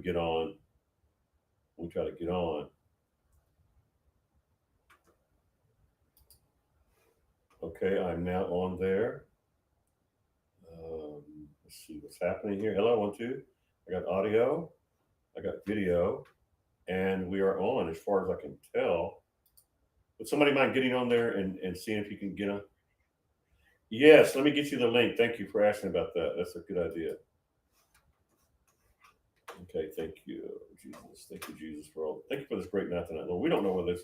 get on. We try to get on. Okay, I'm now on there. Let's see what's happening here. Hello, 1, 2. I got audio. I got video, and we are on as far as I can tell. Would somebody mind getting on there and seeing if you can get on? Yes, let me get you the link. Thank you for asking about that. That's a good idea. Okay, thank you, Jesus. Thank you, Jesus, for all. Thank you for this great night tonight, Lord. We don't know whether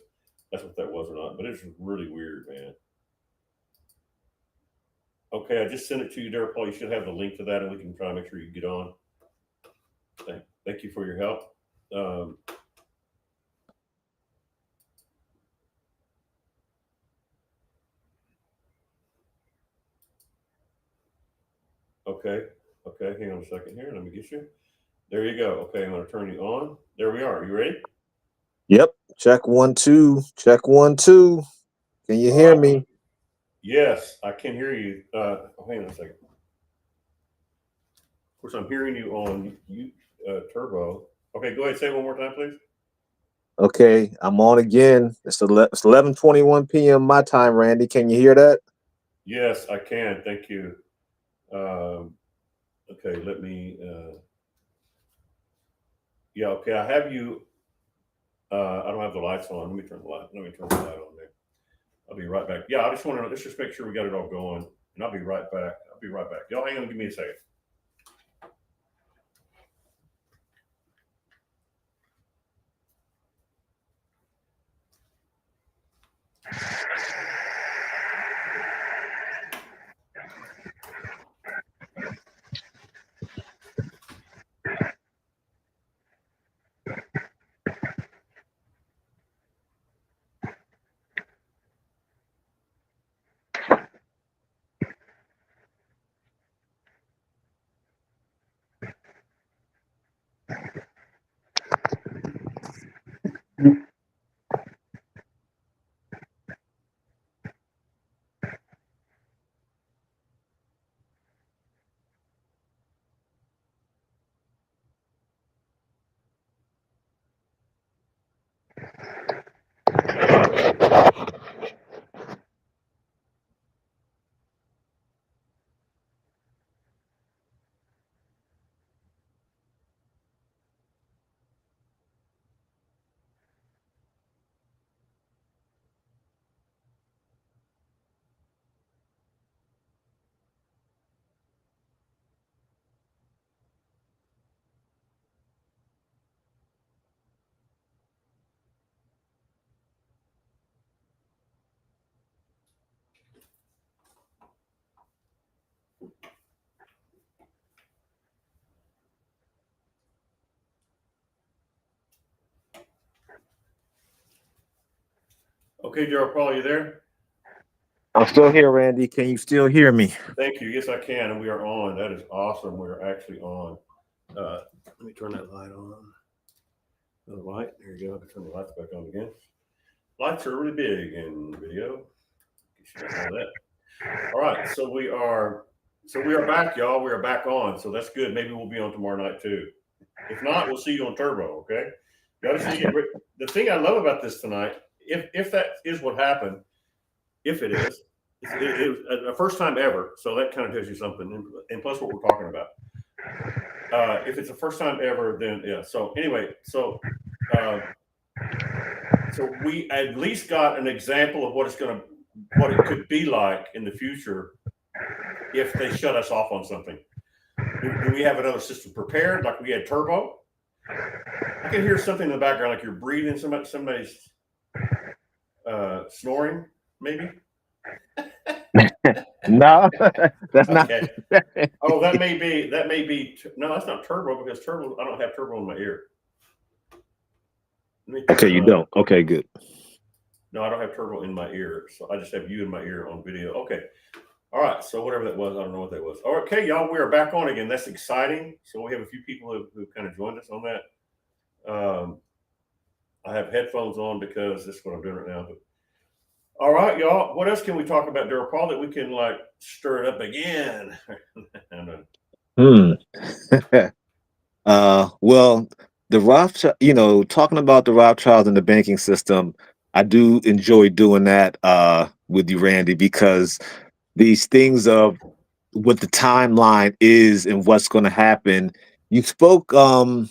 that's what that was or not, but it's really weird, man. Okay, I just sent it to you there, Paul. You should have the link to that, and we can try to make sure you get on. Thank you for your help. Okay, hang on a second here. Let me get you. There you go. Okay, I'm going to turn you on. There we are. You ready? Yep. Check 1, 2. Check 1, 2. Can you hear me? Yes, I can hear you. Hang on a second. Of course, I'm hearing you on Turbo. Okay, go ahead. Say it one more time, please. Okay, I'm on again. It's 11:21 p.m. my time, Randy. Can you hear that? Yes, I can. Thank you. Okay, let me. Yeah, okay. I have you. I don't have the lights on. Let me turn the light. Let me turn the light on there. I'll be right back. Yeah, I just want to let's just make sure we got it all going, and I'll be right back. Y'all hang on. Give me a second. Okay, Gerald, Paul, you there? I'm still here, Randy. Can you still hear me? Thank you. Yes, I can, and we are on. That is awesome. We're actually on. Let me turn that light on. The light. There you go. I can turn the lights back on again. Lights are really big in video. You should know that. All right, so we are back, y'all. We are back on, so that's good. Maybe we'll be on tomorrow night too. If not, we'll see you on Turbo. Okay. The thing I love about this tonight, if that is what happened, if it is, it was a first time ever. So that kind of tells you something, and plus what we're talking about. If it's a first time ever, then yeah. So anyway, so we at least got an example of what it could be like in the future if they shut us off on something. Do we have another system prepared, like we had Turbo? I can hear something in the background, like you're breathing. Somebody's snoring, maybe. No, that's okay. not. Oh, that may be. No, that's not Turbo, because Turbo. I don't have Turbo in my ear. Okay, you don't. Okay, good. No, I don't have Turbo in my ear, so I just have you in my ear on video. Okay. All right. So whatever that was, I don't know what that was. Okay, y'all, we are back on again. That's exciting. So we have a few people who kind of joined us on that. I have headphones on because this is what I'm doing right now. But all right, y'all. What else can we talk about, Daryl Paul, that we can like stir it up again? Well, the Rothschild, talking about the Rothschilds and the banking system, I do enjoy doing that with you, Randy, because these things of what the timeline is and what's going to happen. You spoke about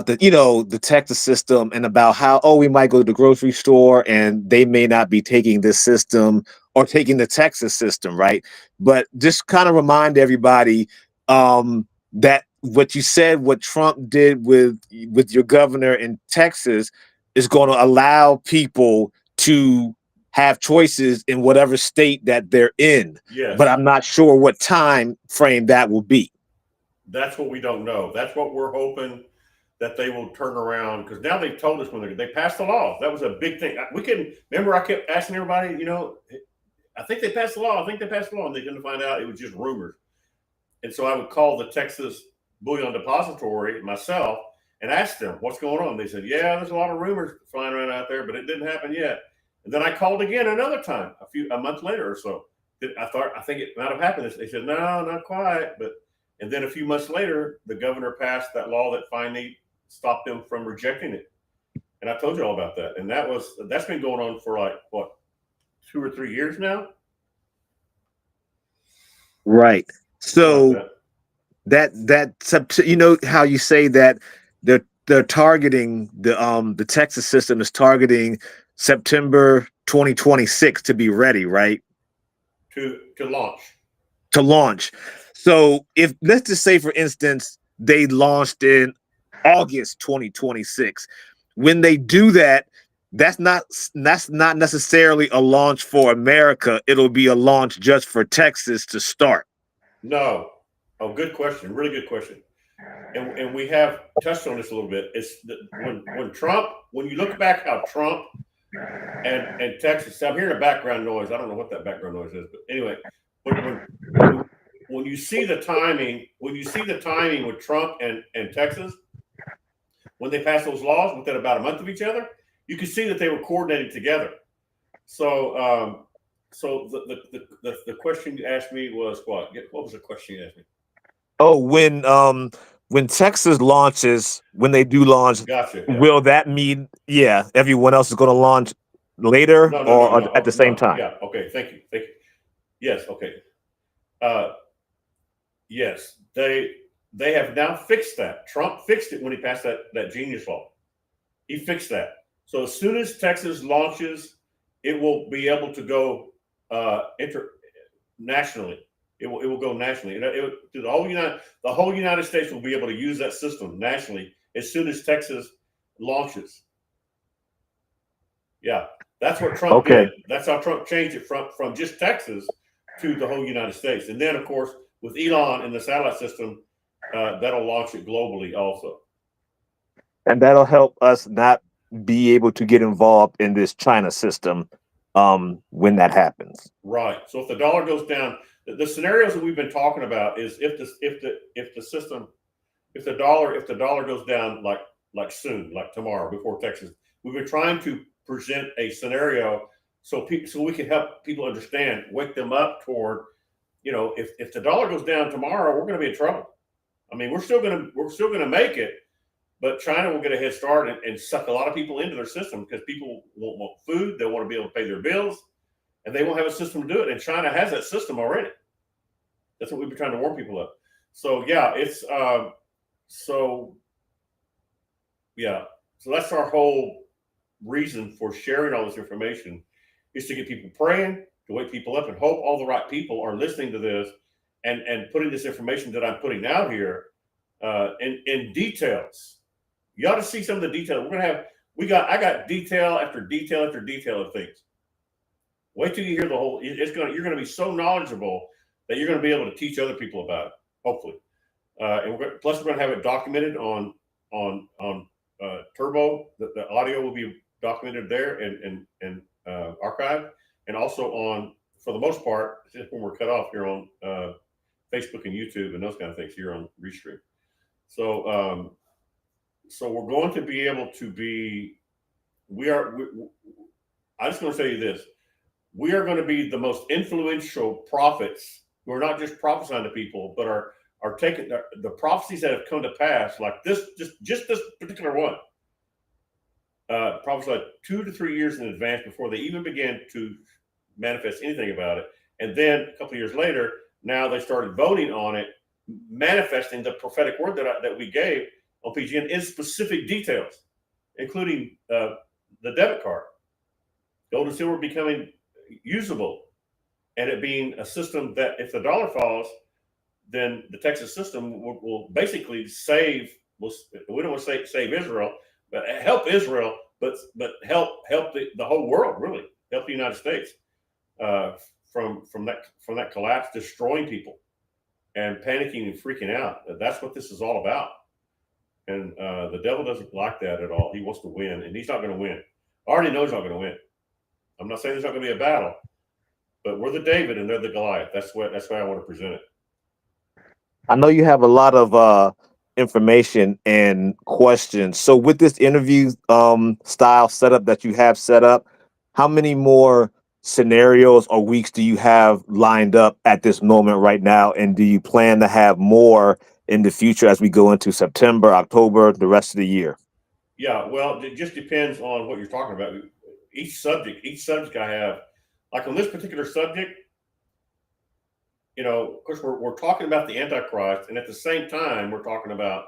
the Texas system and about how, we might go to the grocery store and they may not be taking this system or taking the Texas system, right? But just kind of remind everybody that what you said, what Trump did with your governor in Texas is going to allow people to have choices in whatever state that they're in. Yes. But I'm not sure what time frame that will be. That's what we don't know. That's what we're hoping that they will turn around, because now they've told us when they passed the laws. That was a big thing. We can remember. I kept asking everybody, I think they passed the law. I think they passed the law, and they didn't find out it was just rumors. And so I would call the Texas Bullion Depository myself and ask them what's going on. They said, "Yeah, there's a lot of rumors flying around out there, but it didn't happen yet." And then I called again another time, a month later or so. I think it might have happened. They said, "No, not quite." And then a few months later, the governor passed that law that finally stopped them from rejecting it. And I told you all about that. And that's been going on for like what, 2 or 3 years now. Right. So that how you say that they're targeting the Texas system is targeting September 2026 to be ready, right? To launch. To launch. So if, let's just say, for instance, they launched in August 2026, when they do that, that's not necessarily a launch for America. It'll be a launch just for Texas to start. No. Oh, good question. Really good question. And we have touched on this a little bit. It's when you look back how Trump and Texas, I'm hearing a background noise. I don't know what that background noise is, but anyway, when you see the timing, with Trump and Texas, when they passed those laws within about a month of each other, you could see that they were coordinated together. So, the question you asked me was what? What was the question you asked me? Oh, when Texas launches, when they do launch, gotcha. Yeah. Will that mean everyone else is going to launch later No. at the same time? Yeah. Okay. Thank you. Yes. Okay. Yes, they have now fixed that. Trump fixed it when he passed that genius law. He fixed that. So as soon as Texas launches, it will be able to go nationally. It will go nationally. The whole United States will be able to use that system nationally as soon as Texas launches. Yeah, that's what Trump did. That's how Trump changed it from just Texas to the whole United States. And then, of course, with Elon and the satellite system, that'll launch it globally also. And that'll help us not be able to get involved in this China system when that happens. Right. So if the dollar goes down, the scenarios that we've been talking about is if the dollar goes down like soon, like tomorrow, before Texas, we've been trying to present a scenario so we can help people understand, wake them up toward, if the dollar goes down tomorrow, we're going to be in trouble. I mean, we're still going to make it, but China will get a head start and suck a lot of people into their system, because people won't want food, they want to be able to pay their bills, and they won't have a system to do it. And China has that system already. That's what we've been trying to warn people of. So yeah, so that's our whole reason for sharing all this information, is to get people praying, to wake people up, and hope all the right people are listening to this and putting this information that I'm putting out here in details. You ought to see some of the details. I got detail after detail after detail of things. Wait till you hear the whole. You're going to be so knowledgeable that you're going to be able to teach other people about it. Hopefully, and plus we're going to have it documented on Turbo. The audio will be documented there and archived, and also for the most part, when we're cut off here on Facebook and YouTube and those kind of things here on Restream. So we're going to be able to be. I just want to tell you this: we are going to be the most influential prophets who are not just prophesying to people, but are are taking the prophecies that have come to pass, like this, just this particular one, prophesied 2 to 3 years in advance before they even began to manifest anything about it. And then a couple of years later, now they started voting on it, manifesting the prophetic word that we gave on PGN in specific details, including the debit card, gold and silver becoming usable, and it being a system that if the dollar falls, then the Texas system will basically save. We don't want to say save Israel, but help Israel, but help the whole world, really help the United States from that collapse, destroying people and panicking and freaking out. That's what this is all about. And the devil doesn't like that at all. He wants to win, and he's not going to win. I already know he's not going to win. I'm not saying there's not going to be a battle, but we're the David and they're the Goliath. That's why I want to present it. I know you have a lot of information and questions. So with this interview style setup that you have set up, how many more scenarios or weeks do you have lined up at this moment right now? And do you plan to have more in the future as we go into September, October, the rest of the year? Yeah, well, it just depends on what you're talking about. Each subject I have, like on this particular subject, of course, we're talking about the Antichrist, and at the same time, we're talking about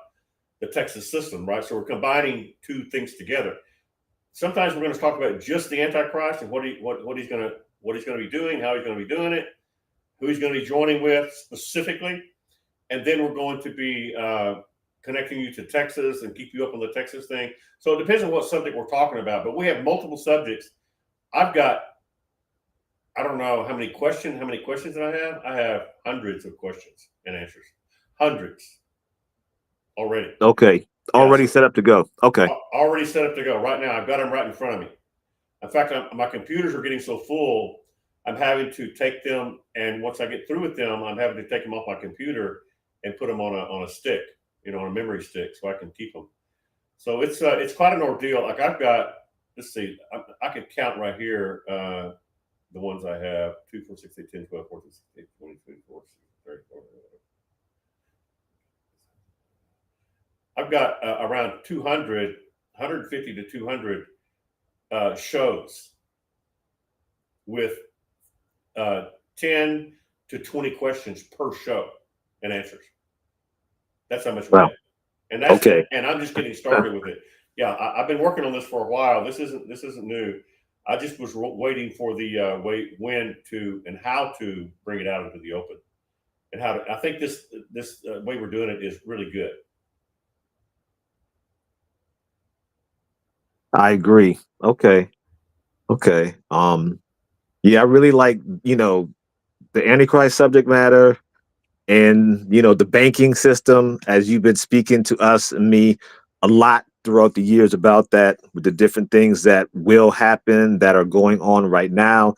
the Texas system, right? So we're combining two things together. Sometimes we're going to talk about just the Antichrist and what he's going to be doing, how he's going to be doing it, who he's going to be joining with specifically, and then we're going to be connecting you to Texas and keep you up on the Texas thing. So it depends on what subject we're talking about, but we have multiple subjects. I don't know how many questions that I have. I have hundreds of questions and answers, hundreds already. Okay, already set up to go. Okay, already set up to go right now. I've got them right in front of me. In fact, my computers are getting so full, I'm having to take them, and once I get through with them, I'm having to take them off my computer and put them on a stick, on a memory stick, so I can keep them. So it's quite an ordeal. Like I've got, let's see, I could count right here. The ones I have 2, 4, 6, 8, 10, 12, 14, 16, 20, 24, 34. I've got around 200, 150 to 200 shows with 10 to 20 questions per show and answers. That's how much we have. And that's okay. And I'm just getting started with it. Yeah, I've been working on this for a while. This isn't new. I just was waiting for the when to and how to bring it out into the open, and how to. I think this way we're doing it is really good. I agree. Okay. Yeah, I really like the Antichrist subject matter, and the banking system, as you've been speaking to us and me a lot throughout the years about that, with the different things that will happen, that are going on right now,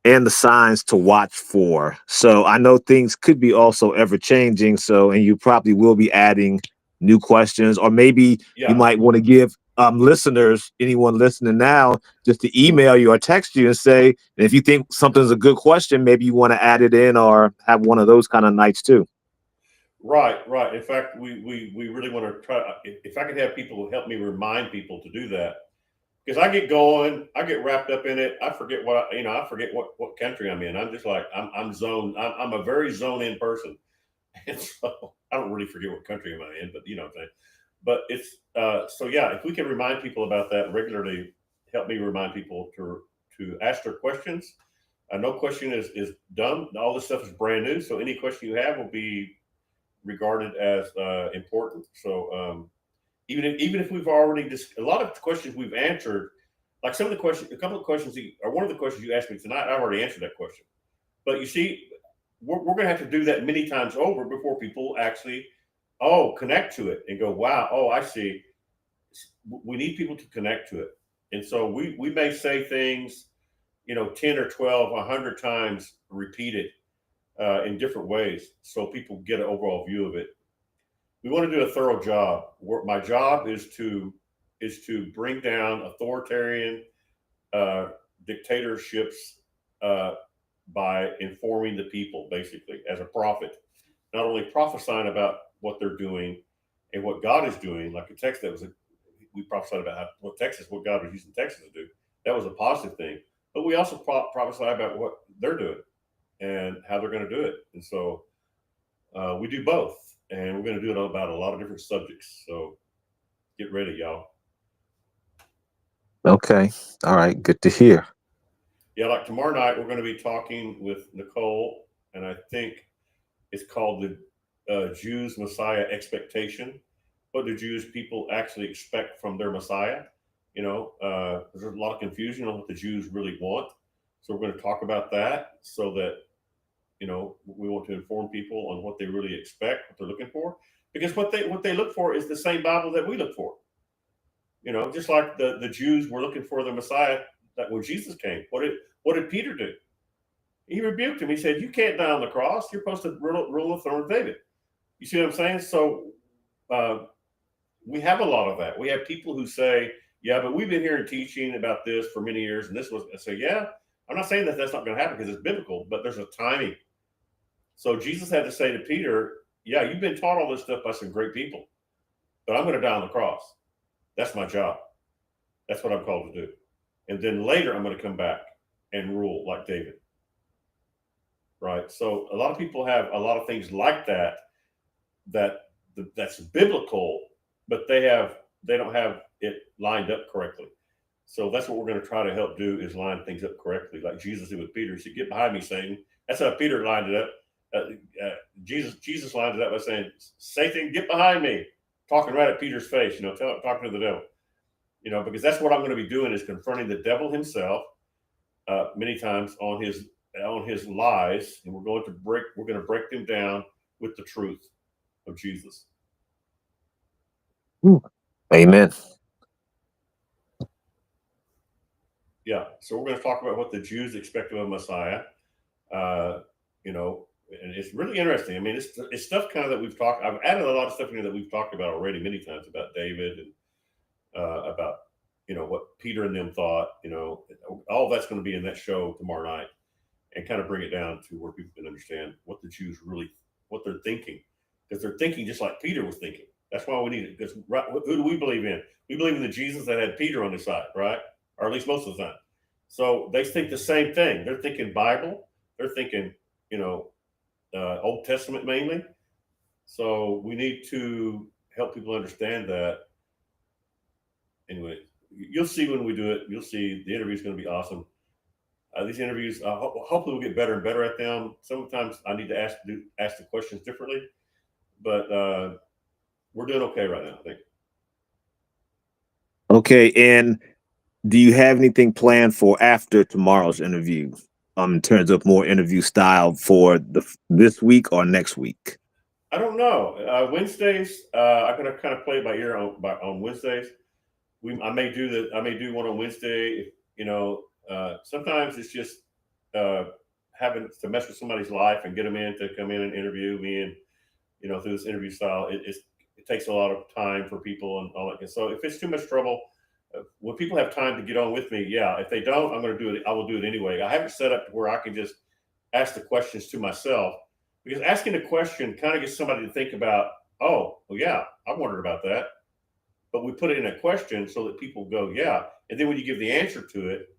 and the signs to watch for. So I know things could be also ever changing. So, and you probably will be adding new questions, or maybe you might want to give listeners, anyone listening now, just to email you or text you and say, and if you think something's a good question, maybe you want to add it in or have one of those kind of nights too. Right. In fact, we really want to try. If I could have people help me remind people to do that, because I get going, I get wrapped up in it. I forget I forget what country I'm in. I'm just like I'm zoned. I'm a very zone in person, and so I don't really forget what country am I in. But what I'm saying. But it's so yeah. If we can remind people about that regularly, help me remind people to ask their questions. No question is dumb. All this stuff is brand new, so any question you have will be regarded as important. So even if we've already a lot of questions we've answered, like some of the questions, a couple of questions, or one of the questions you asked me tonight, I've already answered that question. But you see, we're going to have to do that many times over before people actually connect to it and go, wow, I see. We need people to connect to it, and so we may say things 10 or 12, 100 times repeated in different ways, so people get an overall view of it. We want to do a thorough job. My job is to bring down authoritarian dictatorships by informing the people, basically, as a prophet. not only prophesying about what they're doing and what God is doing, like a text that was we prophesied about what God was using Texas to do. That was a positive thing. But we also prophesy about what they're doing and how they're going to do it. And so we do both, and we're going to do it about a lot of different subjects. So get ready, y'all. Okay. All right. Good to hear. Yeah, like tomorrow night, we're going to be talking with Nicole, and I think it's called the Jews' Messiah Expectation. What do Jewish people actually expect from their Messiah? There's a lot of confusion on what the Jews really want. So we're going to talk about that so that, we want to inform people on what they really expect, what they're looking for. Because what they look for is the same Bible that we look for. Just like the Jews were looking for the Messiah that when Jesus came. What did Peter do? He rebuked him. He said, "You can't die on the cross. You're supposed to rule the throne of David." You see what I'm saying? So we have a lot of that. We have people who say, "Yeah, but we've been hearing teaching about this for many years, and this was." I say, "Yeah, I'm not saying that that's not going to happen because it's biblical, but there's a timing." So Jesus had to say to Peter, "Yeah, you've been taught all this stuff by some great people, but I'm going to die on the cross. That's my job. That's what I'm called to do. And then later, I'm going to come back and rule like David." Right. So a lot of people have a lot of things like that's biblical, but they don't have it lined up correctly. So that's what we're going to try to help do is line things up correctly, like Jesus did with Peter. He said, "Get behind me, Satan." That's how Peter lined it up. Jesus lined it up by saying, "Satan, get behind me," talking right at Peter's face. Talking to the devil. Because that's what I'm going to be doing is confronting the devil himself many times on his lies, and we're going to break them down with the truth of Jesus. Amen. Yeah, so we're going to talk about what the Jews expect of a Messiah. And it's really interesting. I mean, it's stuff kind of that we've talked. I've added a lot of stuff in here that we've talked about already many times about David and about what Peter and them thought. All that's going to be in that show tomorrow night, and kind of bring it down to where people can understand what the Jews really what they're thinking, because they're thinking just like Peter was thinking. That's why we need it. Because who do we believe in? We believe in the Jesus that had Peter on his side, right? Or at least most of the time. So they think the same thing. They're thinking Bible. They're thinking, Old Testament mainly. So we need to help people understand that. Anyway, you'll see when we do it. You'll see the interview is going to be awesome. These interviews, hopefully, we'll get better and better at them. Sometimes I need to ask the questions differently, but we're doing okay right now, I think. Okay, and do you have anything planned for after tomorrow's interview, in terms of more interview style for this week or next week? I don't know. Wednesdays, I'm gonna kind of play it by ear on Wednesdays. I may do one on Wednesday. Sometimes it's just having to mess with somebody's life and get them in to come in and interview me, and through this interview style, it takes a lot of time for people and all that. So if it's too much trouble, when people have time to get on with me, yeah. If they don't, I'm going to do it. I will do it anyway. I have it set up to where I can just ask the questions to myself, because asking a question kind of gets somebody to think about, oh, well, yeah, I wondered about that. But we put it in a question so that people go, yeah. And then when you give the answer to it,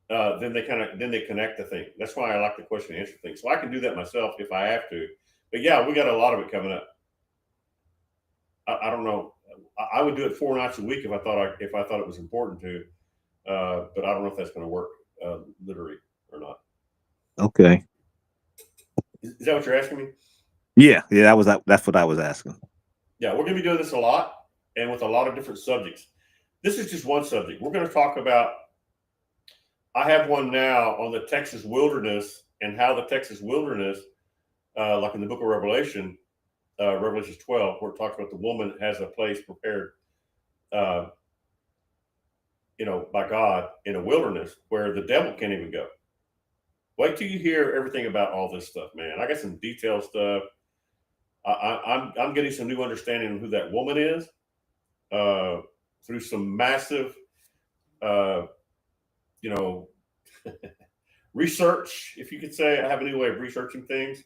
then they connect the thing. That's why I like the question and answer thing. So I can do that myself if I have to. But yeah, we got a lot of it coming up. I don't know. I would do it 4 nights a week if I thought it was important to. But I don't know if that's going to work literally or not. Okay. Is that what you're asking me? Yeah. That's what I was asking. Yeah, we're going to be doing this a lot and with a lot of different subjects. This is just one subject. We're going to talk about. I have one now on the Texas wilderness and how the Texas wilderness, like in the book of Revelation, Revelation 12, where it talks about the woman has a place prepared, by God in a wilderness where the devil can't even go. Wait till you hear everything about all this stuff, man. I got some detailed stuff. I'm getting some new understanding of who that woman is through some massive, research, if you could say. I have a new way of researching things.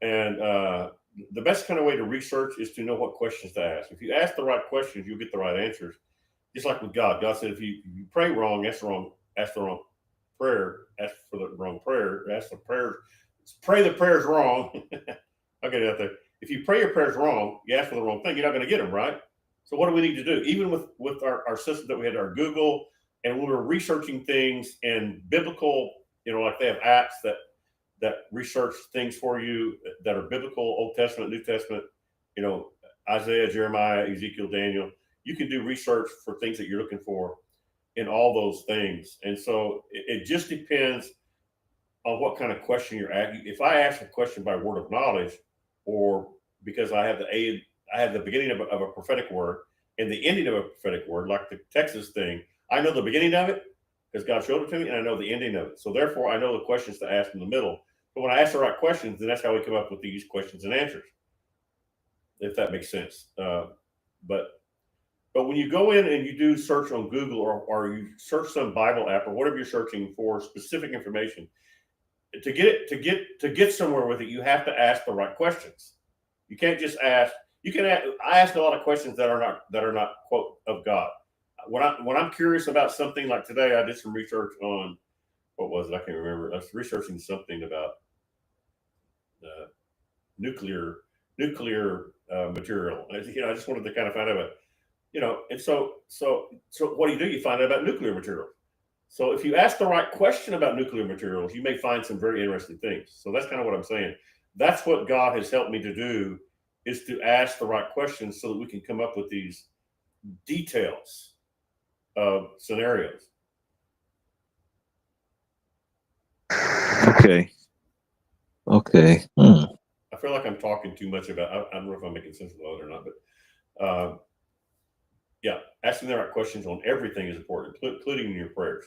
And the best kind of way to research is to know what questions to ask. If you ask the right questions, you'll get the right answers. Just like with God, God said, if you pray wrong, ask the wrong prayer, ask for the wrong prayer, ask the prayer, pray the prayers wrong. I'll get it out there. If you pray your prayers wrong, you ask for the wrong thing, you're not going to get them, right? So what do we need to do? Even with our system that we had, our Google, and when we were researching things in biblical, like they have apps that research things for you that are biblical, Old Testament, New Testament, Isaiah, Jeremiah, Ezekiel, Daniel. You can do research for things that you're looking for in all those things. And so it just depends on what kind of question you're asking. If I ask a question by word of knowledge, or because I have the beginning of a prophetic word and the ending of a prophetic word, like the Texas thing, I know the beginning of it because God showed it to me, and I know the ending of it. So therefore, I know the questions to ask in the middle. But when I ask the right questions, then that's how we come up with these questions and answers, if that makes sense. But when you go in and you do search on Google, or you search some Bible app or whatever you're searching for specific information, to get somewhere with it, you have to ask the right questions. You can't just ask. I ask a lot of questions that are not quote of God. When I'm curious about something, like today, I did some research on what was it? I can't remember. I was researching something about nuclear material. I just wanted to kind of find out about, and so what do? You find out about nuclear material. So if you ask the right question about nuclear materials, you may find some very interesting things. So that's kind of what I'm saying. That's what God has helped me to do, is to ask the right questions so that we can come up with these details of scenarios. Okay. I feel like I'm talking too much about. I don't know if I'm making sense of it or not, but yeah, asking the right questions on everything is important, including your prayers.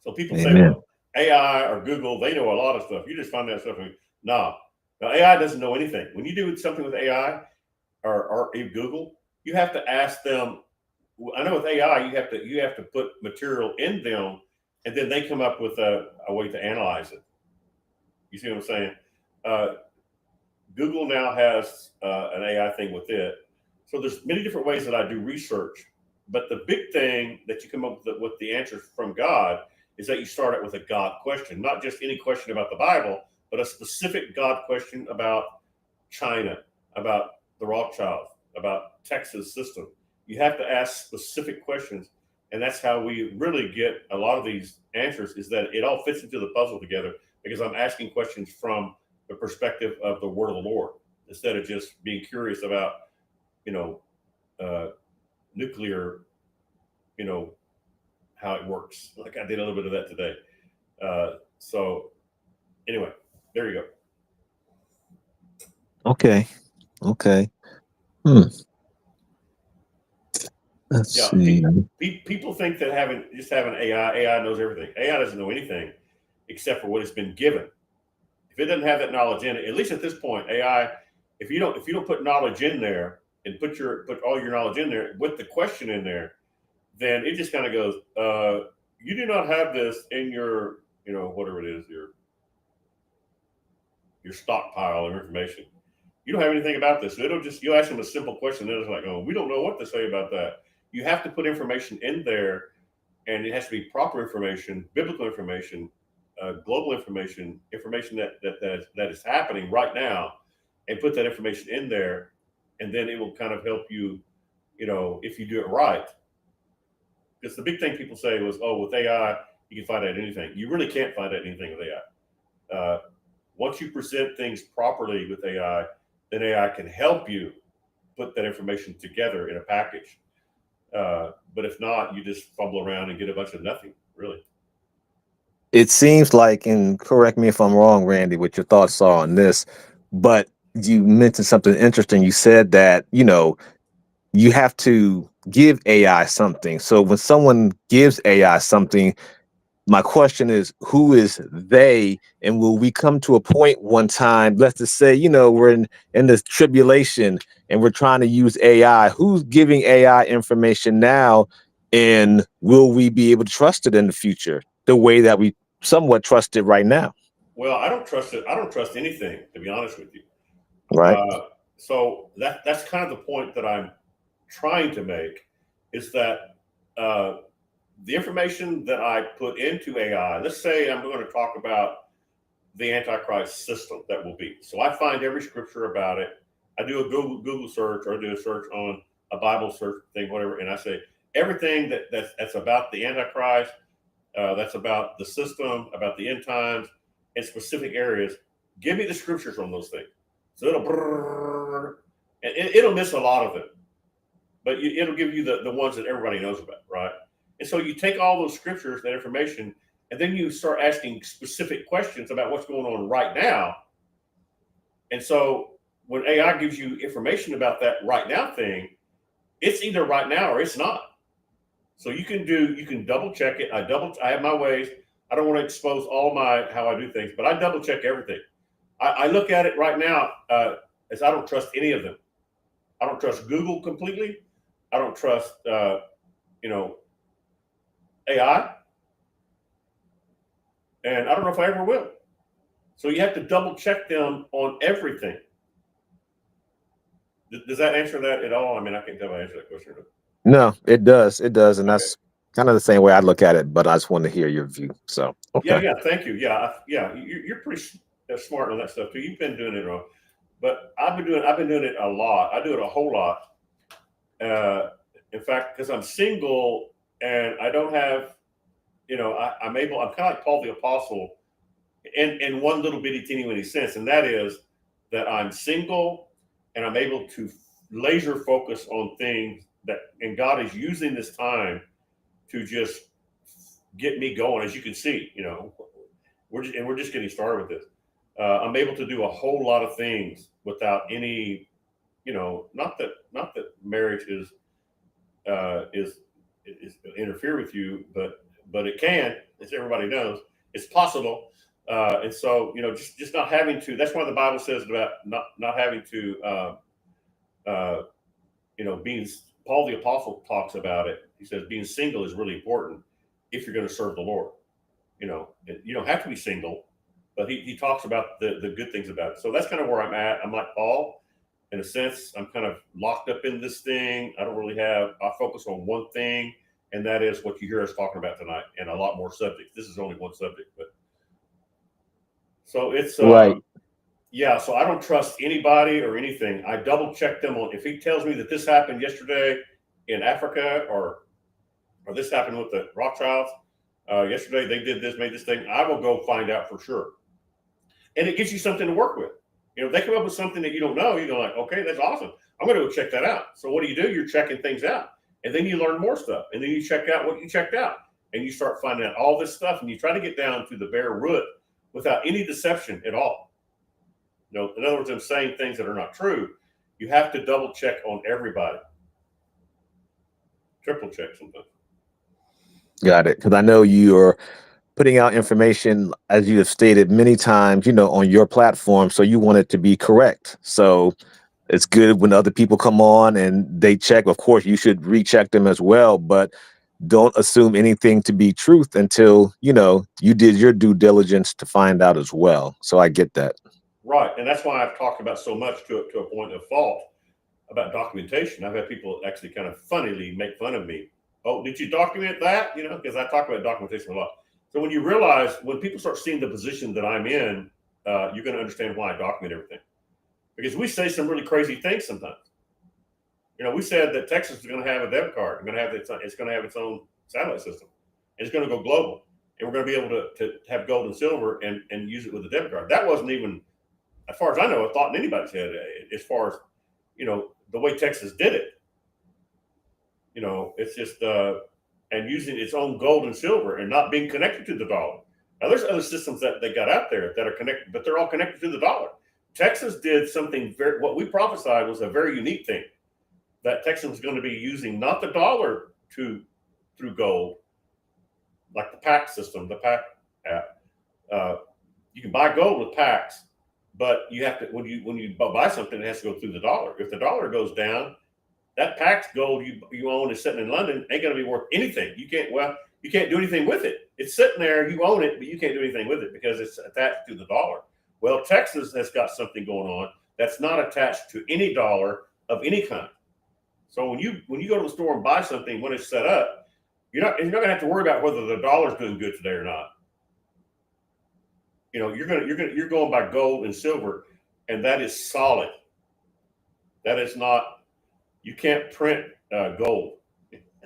So people say, well, AI or Google, they know a lot of stuff. You just find that stuff. Nah, now AI doesn't know anything. When you do something with AI or Google, you have to ask them. I know with AI, you have to put material in them, and then they come up with a way to analyze it. You see what I'm saying? Google now has an AI thing with it. So there's many different ways that I do research, but the big thing that you come up with the answers from God is that you start out with a God question, not just any question about the Bible, but a specific God question about China, about the Rothschilds, about Texas system. You have to ask specific questions, and that's how we really get a lot of these answers, is that it all fits into the puzzle together, because I'm asking questions from the perspective of the word of the Lord, instead of just being curious about, nuclear, how it works. Like I did a little bit of that today. So anyway, there you go. Okay. Let's see. People think that having AI knows everything. AI doesn't know anything except for what it's been given. If it doesn't have that knowledge in it, at least at this point, AI, if you don't put knowledge in there and put all your knowledge in there with the question in there, then it just kind of goes, you do not have this in your, whatever it is, your stockpile of information. You don't have anything about this. So you'll ask them a simple question, and it's like, oh, we don't know what to say about that. You have to put information in there, and it has to be proper information, biblical information, global information that is happening right now, and put that information in there, and then it will kind of help you, if you do it right. Because the big thing people say was, oh, with AI, you can find out anything. You really can't find out anything with AI. Once you present things properly with AI, then AI can help you put that information together in a package. But if not, you just fumble around and get a bunch of nothing, really. It seems like, and correct me if I'm wrong, Randy, what your thoughts are on this, but you mentioned something interesting. You said that, you have to give AI something. So when someone gives AI something, my question is, who is they? And will we come to a point one time, let's just say, we're in this tribulation and we're trying to use AI. Who's giving AI information now? And will we be able to trust it in the future the way that we somewhat trust it right now? Well, I don't trust it. I don't trust anything, to be honest with you. Right. So that's kind of the point that I'm trying to make, is that uh, the information that I put into AI. Let's say I'm going to talk about the Antichrist system that will be. So I find every scripture about it. I do a Google search, or I do a search on a Bible search thing, whatever, and I say everything that's about the Antichrist, that's about the system, about the end times, in specific areas. Give me the scriptures on those things. So it'll miss a lot of them, but it'll give you the ones that everybody knows about, right? And so you take all those scriptures, that information, and then you start asking specific questions about what's going on right now. And so when AI gives you information about that right now thing, it's either right now or it's not. So you can double check it. I have my ways. I don't want to expose all my how I do things, but I double check everything. I look at it right now as I don't trust any of them. I don't trust Google completely. I don't trust AI, and I don't know if I ever will. So you have to double check them on everything. Does that answer that at all? I mean, I can't tell if I answered that question or not. No, it does. It does. And Okay. that's kind of the same way I look at it, but I just want to hear your view. So, okay. Yeah. Thank you. Yeah. You're pretty smart on that stuff too. You've been doing it wrong, but I've been doing it a lot. I do it a whole lot. In fact, because I'm single and I don't have, I'm kind of like Paul the Apostle in one little bitty teeny weeny sense, and that is that I'm single and I'm able to laser focus on things and God is using this time to just get me going. As you can see, we're just getting started with this. I'm able to do a whole lot of things without any, not that marriage is interfere with you, but it can, as everybody knows, it's possible. And so, just not having to. That's why the Bible says about not having to. Being Paul the Apostle talks about it. He says being single is really important if you're going to serve the Lord. You don't have to be single, but he talks about the good things about it. So that's kind of where I'm at. I'm like Paul, in a sense. I'm kind of locked up in this thing. I focus on one thing, and that is what you hear us talking about tonight, and a lot more subjects. This is only one subject, but so it's Right. yeah. So I don't trust anybody or anything. I double check them on if he tells me that this happened yesterday in Africa, or this happened with the Rothschilds. Yesterday they did this, made this thing. I will go find out for sure, and it gives you something to work with. If they come up with something that you don't know, you go like, okay, that's awesome. I'm going to go check that out. So what do? You're checking things out, and then you learn more stuff, and then you check out what you checked out, and you start finding out all this stuff, and you try to get down to the bare root without any deception at all. In other words, I'm saying things that are not true. You have to double check on everybody, triple check sometimes. Got it. Because I know you're putting out information, as you have stated many times, on your platform. So you want it to be correct. So it's good when other people come on and they check. Of course, you should recheck them as well, but don't assume anything to be truth until, you did your due diligence to find out as well. So I get that. Right. And that's why I've talked about so much to a point of fault about documentation. I've had people actually kind of funnily make fun of me. Oh, did you document that? Because I talk about documentation a lot. So when you realize, when people start seeing the position that I'm in, you're going to understand why I document everything. Because we say some really crazy things sometimes. We said that Texas is going to have a debit card. It's going to have its own satellite system. It's going to go global. And we're going to be able to have gold and silver and use it with a debit card. That wasn't even, as far as I know, a thought in anybody's head, as far as, the way Texas did it. It's just, and using its own gold and silver and not being connected to the dollar. Now, there's other systems that they got out there that are connected, but they're all connected to the dollar. Texas did something what we prophesied was a very unique thing, that Texas was going to be using not the dollar through gold, like the PAC system, the PAC app. You can buy gold with PACs, but you have to, when you buy something, it has to go through the dollar. If the dollar goes down, that PAC's gold you own is sitting in London ain't going to be worth anything. You can't do anything with it. It's sitting there, you own it, but you can't do anything with it because it's attached to the dollar. Well, Texas has got something going on that's not attached to any dollar of any kind. So when you go to the store and buy something when it's set up, you're not gonna have to worry about whether the dollar's doing good today or not. You're going by gold and silver, and that is solid. That is not. You can't print gold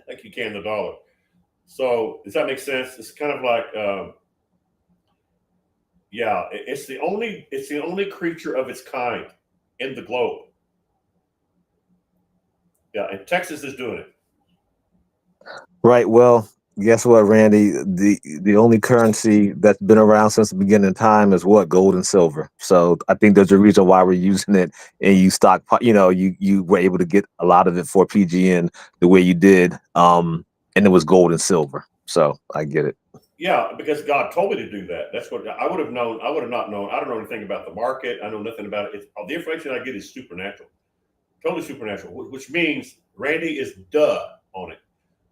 like you can the dollar. So does that make sense? It's kind of like, yeah, it's the only creature of its kind in the globe. Yeah, and Texas is doing it. Right. Well, guess what, Randy? The only currency that's been around since the beginning of time is what? Gold and silver. So I think there's a reason why we're using it, and you you were able to get a lot of it for PGN the way you did. And it was gold and silver. So I get it. Yeah, because God told me to do that. That's what I would have known. I would have not known. I don't know anything about the market. I know nothing about it. All the information I get is supernatural, totally supernatural, which means Randy is duh on it.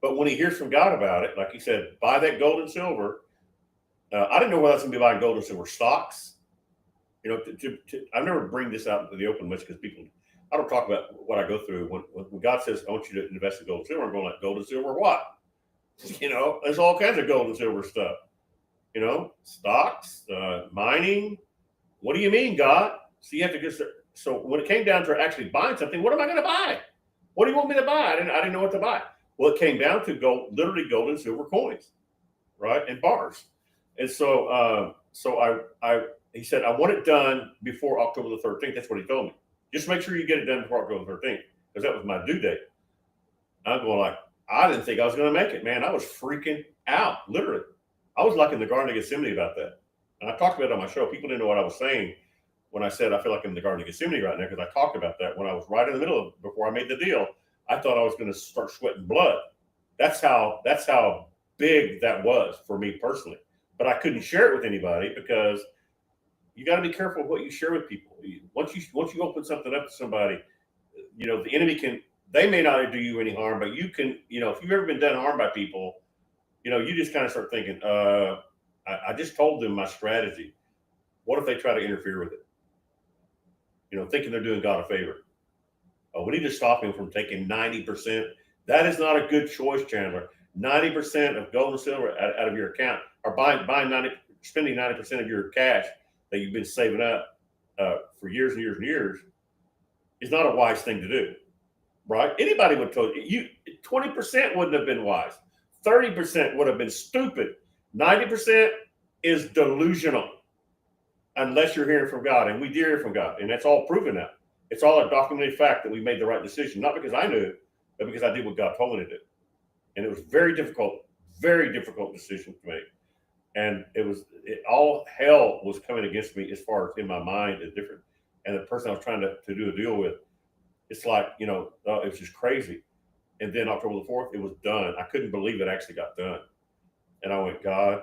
But when he hears from God about it, like he said, buy that gold and silver. I didn't know whether I was going to be buying gold and silver stocks. I never bring this out into the open much because people, I don't talk about what I go through. When God says, I want you to invest in gold and silver, I'm going like, gold and silver what? There's all kinds of gold and silver stuff. Stocks, mining. What do you mean, God? So you have to get. So when it came down to actually buying something, what am I going to buy? What do you want me to buy? I didn't know what to buy. Well, it came down to literally gold and silver coins, right, and bars. And he said, I want it done before October the 13th. That's what he told me. Just make sure you get it done before October the 13th because that was my due date. I'm going like, I didn't think I was going to make it, man. I was freaking out, literally. I was like in the Garden of Gethsemane about that. And I talked about it on my show. People didn't know what I was saying when I said I feel like I'm in the Garden of Gethsemane right now because I talked about that when I was right in the middle of before I made the deal. I thought I was going to start sweating blood. That's how big that was for me personally. But I couldn't share it with anybody because you got to be careful what you share with people. Once you open something up to somebody, the enemy can. They may not do you any harm, but you can. If you've ever been done harm by people, you just kind of start thinking, I just told them my strategy. What if they try to interfere with it? Thinking they're doing God a favor. Oh, we need to stop him from taking 90%. That is not a good choice, Chandler. 90% of gold and silver out of your account, or spending 90% of your cash that you've been saving up for years and years and years, is not a wise thing to do, right? Anybody would tell you 20% wouldn't have been wise. 30% would have been stupid. 90% is delusional unless you're hearing from God. And we did hear from God. And that's all proven now. It's all a documented fact that we made the right decision, not because I knew, but because I did what God told me to do. And it was very difficult decision to make. And all hell was coming against me as far as in my mind and different. And the person I was trying to do a deal with, it's like, it was just crazy. And then October the 4th, it was done. I couldn't believe it actually got done. And I went, God,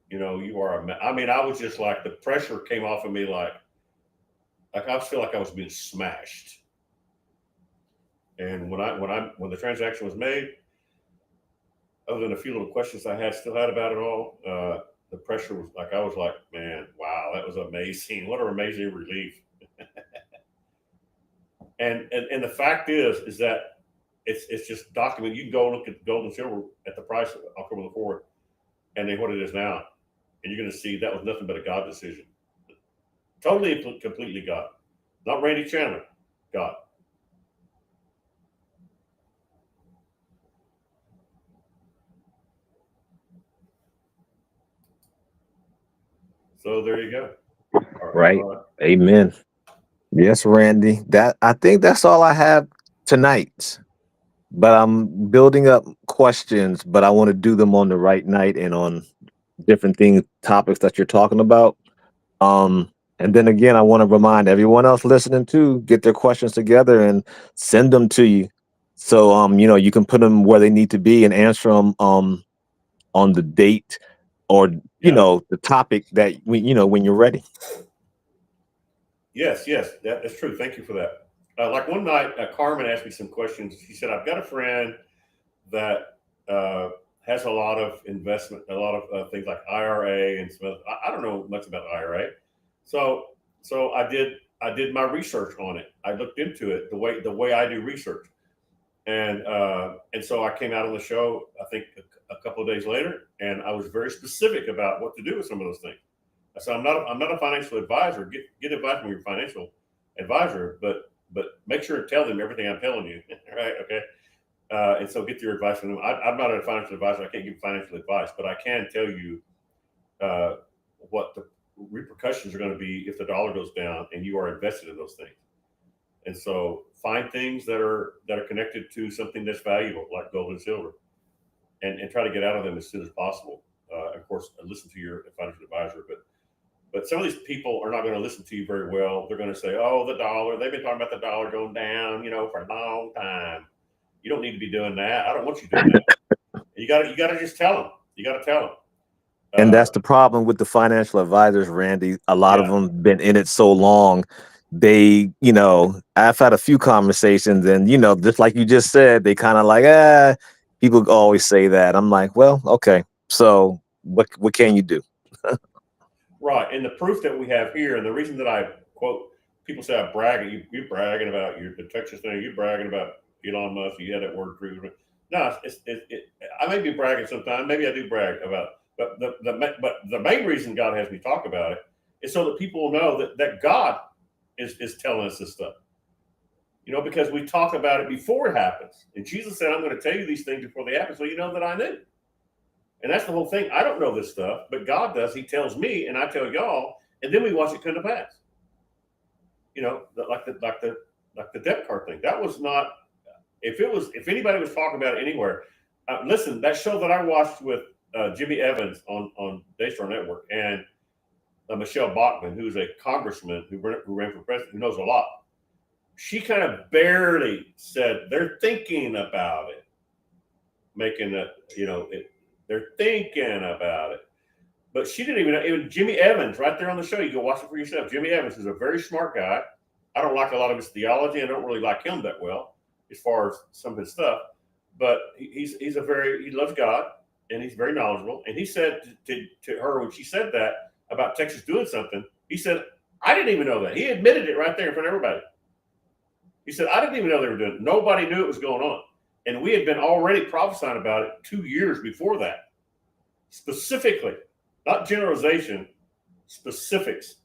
you are I was just like, the pressure came off of me like I feel like I was being smashed. And when the transaction was made, other than a few little questions I still had about it all, the pressure was like, I was like, man, wow, that was amazing. What an amazing relief. and the fact is that it's just documented. You can go look at gold and silver at the price of October the 4th and then what it is now. And you're going to see that was nothing but a God decision. Totally and completely God. Not Randy Chandler, God. So there you go. Right. Amen. Yes, Randy. I think that's all I have tonight. But I'm building up questions, but I want to do them on the right night and on different topics that you're talking about. And then again, I want to remind everyone else listening to get their questions together and send them to you. So you can put them where they need to be and answer them on the date or the topic that when you're ready. Yes, that's true. Thank you for that. Like one night, Carmen asked me some questions. She said, I've got a friend that has a lot of investment, a lot of things like IRA and some. I don't know much about IRA, so I did my research on it. I looked into it the way I do research, and so I came out on the show. I think a couple of days later, and I was very specific about what to do with some of those things. I said I'm not a financial advisor. Get advice from your financial advisor, but make sure to tell them everything I'm telling you. Right? Okay. And so get your advice from them. I'm not a financial advisor. I can't give financial advice, but I can tell you uh, what the repercussions are going to be if the dollar goes down and you are invested in those things. And so find things that are connected to something that's valuable, like gold and silver, and try to get out of them as soon as possible. Of course, listen to your financial advisor, but some of these people are not going to listen to you very well. They're going to say, "Oh, the dollar. They've been talking about the dollar going down, for a long time. You don't need to be doing that. I don't want you doing that. You got to just tell them. You got to tell them. And that's the problem with the financial advisors, Randy. A lot of Yeah, them been in it so long. I've had a few conversations, and just like you just said, they kind of like, people always say that. I'm like, well, okay. So what can you do? right. And the proof that we have here, and the reason that I quote people say I brag, you're bragging about the Texas thing. You're bragging about Elon Musk. You had that word true. No, I may be bragging sometimes. Maybe I do brag about, but the main reason God has me talk about it is so that people will know that God is telling us this stuff. Because we talk about it before it happens. And Jesus said, "I'm going to tell you these things before they happen, so you know that I knew." And that's the whole thing. I don't know this stuff, but God does. He tells me, and I tell y'all, and then we watch it come to pass. Like the debit card thing. That was not. If anybody was talking about it anywhere, listen. That show that I watched with Jimmy Evans on Daystar Network and Michelle Bachmann, who's a congressman who ran for president, who knows a lot. She kind of barely said they're thinking about it, making they're thinking about it. But she didn't even know. It was Jimmy Evans right there on the show. You can watch it for yourself. Jimmy Evans is a very smart guy. I don't like a lot of his theology. I don't really like him that well as far as some of his stuff. But he loves God and he's very knowledgeable. And he said to her when she said that about Texas doing something, he said, "I didn't even know that." He admitted it right there in front of everybody. He said, "I didn't even know they were doing it. Nobody knew it was going on." And we had been already prophesying about it 2 years before that. Specifically, not generalization, specifics.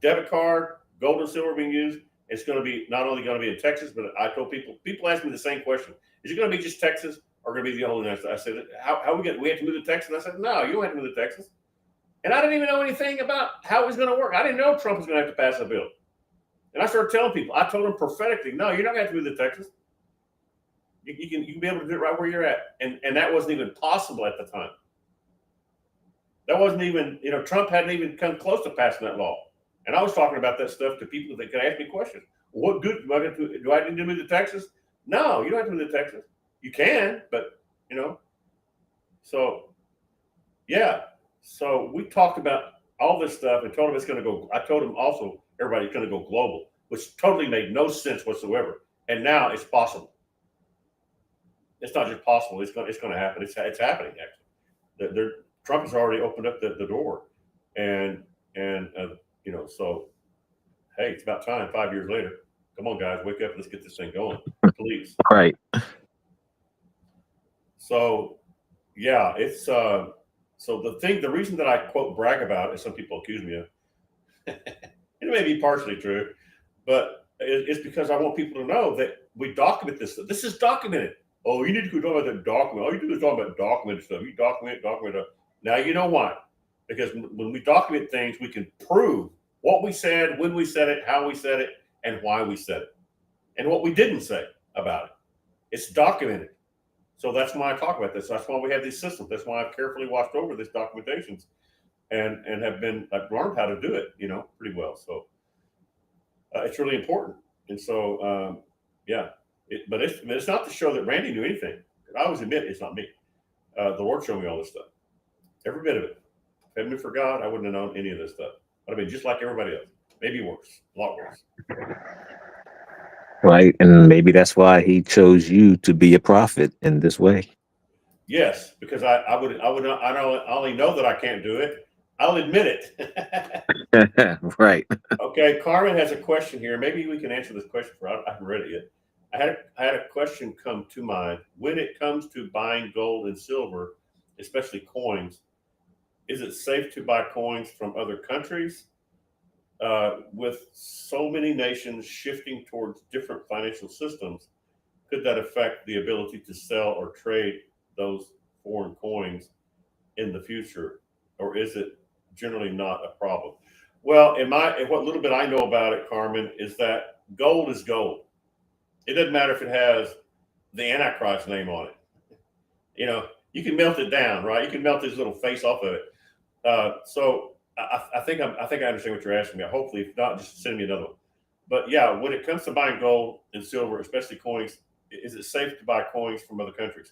Debit card, gold and silver being used. It's going to be not only going to be in Texas, but I told people ask me the same question: is it going to be just Texas or going to be the whole United States? I said, "How we have to move to Texas?" I said, "No, you don't have to move to Texas." And I didn't even know anything about how it was going to work. I didn't know Trump was going to have to pass a bill. And I started telling people. I told them prophetically, "No, you're not going to have to move to Texas. You can be able to do it right where you're at." And that wasn't even possible at the time. That wasn't even, Trump hadn't even come close to passing that law. And I was talking about that stuff to people that could ask me questions. What good do I need to move to Texas? No, you don't have to move to Texas. You can, but so yeah. So we talked about all this stuff and told him it's going to go. I told him also everybody's going to go global, which totally made no sense whatsoever. And now it's possible. It's not just possible. It's going to happen. It's happening actually. Trump has already opened up the door, and so hey, it's about time. 5 years later, come on, guys, wake up. Let's get this thing going, please. Right. So yeah, it's so the reason that I quote brag about it, as some people accuse me of, it may be partially true, but it's because I want people to know that we document this. This is documented. Oh, you need to go talk about that document. All you do is talk about documented stuff. You document. Now you know why. Because when we document things, we can prove what we said, when we said it, how we said it, and why we said it, and what we didn't say about it. It's documented. So that's why I talk about this. That's why we have these systems. That's why I've carefully watched over these documentations and I've learned how to do it, pretty well. So it's really important. And so, yeah, but it's not to show that Randy knew anything. I always admit it's not me. The Lord showed me all this stuff, every bit of it. If it hadn't been for God, I wouldn't have known any of this stuff. I'd have been just like everybody else, maybe worse, a lot worse. Right. And maybe that's why he chose you to be a prophet in this way. Yes, because I only know that I can't do it. I'll admit it. Right. Okay, Carmen has a question here. Maybe we can answer this question for I haven't read it yet. I had a question come to mind. When it comes to buying gold and silver, especially coins, is it safe to buy coins from other countries? With so many nations shifting towards different financial systems, could that affect the ability to sell or trade those foreign coins in the future, or is it generally not a problem? Well, in what little bit I know about it, Carmen, is that gold is gold. It doesn't matter if it has the Antichrist name on it. You know, you can melt it down, right? You can melt his little face off of it. So I think I understand what you're asking me. Hopefully, if not, just send me another one. But yeah, when it comes to buying gold and silver, especially coins, is it safe to buy coins from other countries?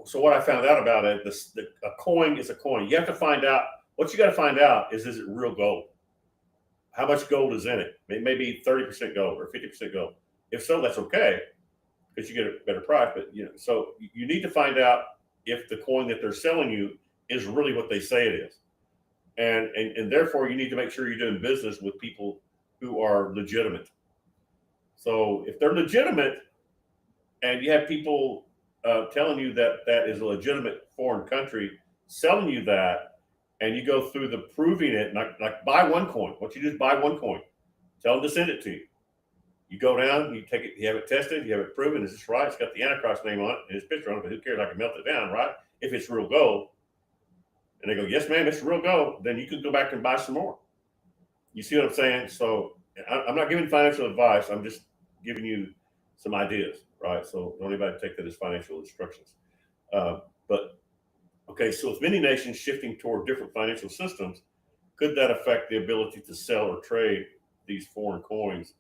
So what I found out about it, a coin is a coin. You have to find out what you got to find out is it real gold? How much gold is in it? Maybe 30% gold or 50% gold. If so, that's okay because you get a better price. But so you need to find out if the coin that they're selling you is really what they say it is, and therefore you need to make sure you're doing business with people who are legitimate. So if they're legitimate and you have people telling you that that is a legitimate foreign country selling you that, and you go through the proving it, like buy one coin. What you do is buy one coin. Tell them to send it to you. You go down, you take it, you have it tested, you have it proven. Is this right? It's got the Antichrist name on it and his picture on it, but who cares? I can melt it down, right? If it's real gold. And they go, yes, ma'am, it's real gold. Then you can go back and buy some more. You see what I'm saying? So I'm not giving financial advice. I'm just giving you some ideas, right? So don't anybody take that as financial instructions. But okay, so with many nations shifting toward different financial systems, could that affect the ability to sell or trade these foreign coins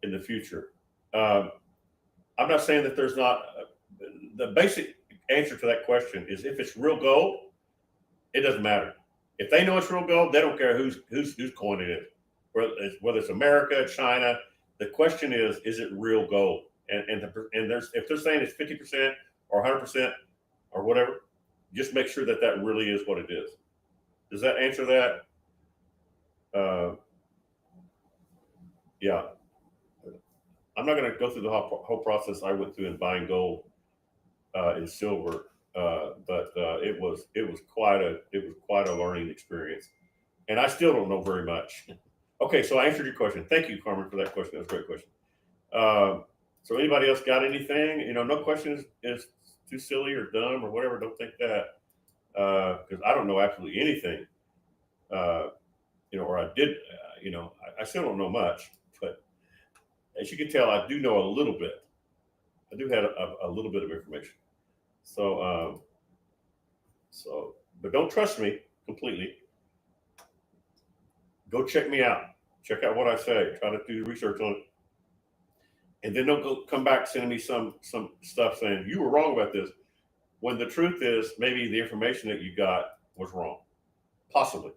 in the future? I'm not saying that there's not. The basic answer to that question is if it's real gold, it doesn't matter. If they know it's real gold, they don't care whose coin it is, whether it's America, China. The question is it real gold? And there's if they're saying it's 50% or 100% or whatever, just make sure that that really is what it is. Does that answer that? Yeah. I'm not going to go through the whole process I went through in buying gold and silver, but it was quite a learning experience, and I still don't know very much. Okay, so I answered your question. Thank you, Carmen, for that question. That was a great question. So anybody else got anything? No question is too silly or dumb or whatever. Don't think that because I don't know absolutely anything. Or I did. I still don't know much, but as you can tell, I do know a little bit. I do have a little bit of information. So, but don't trust me completely. Go check me out. Check out what I say. Try to do research on it, and then don't go come back sending me some stuff saying you were wrong about this. When the truth is, maybe the information that you got was wrong, possibly.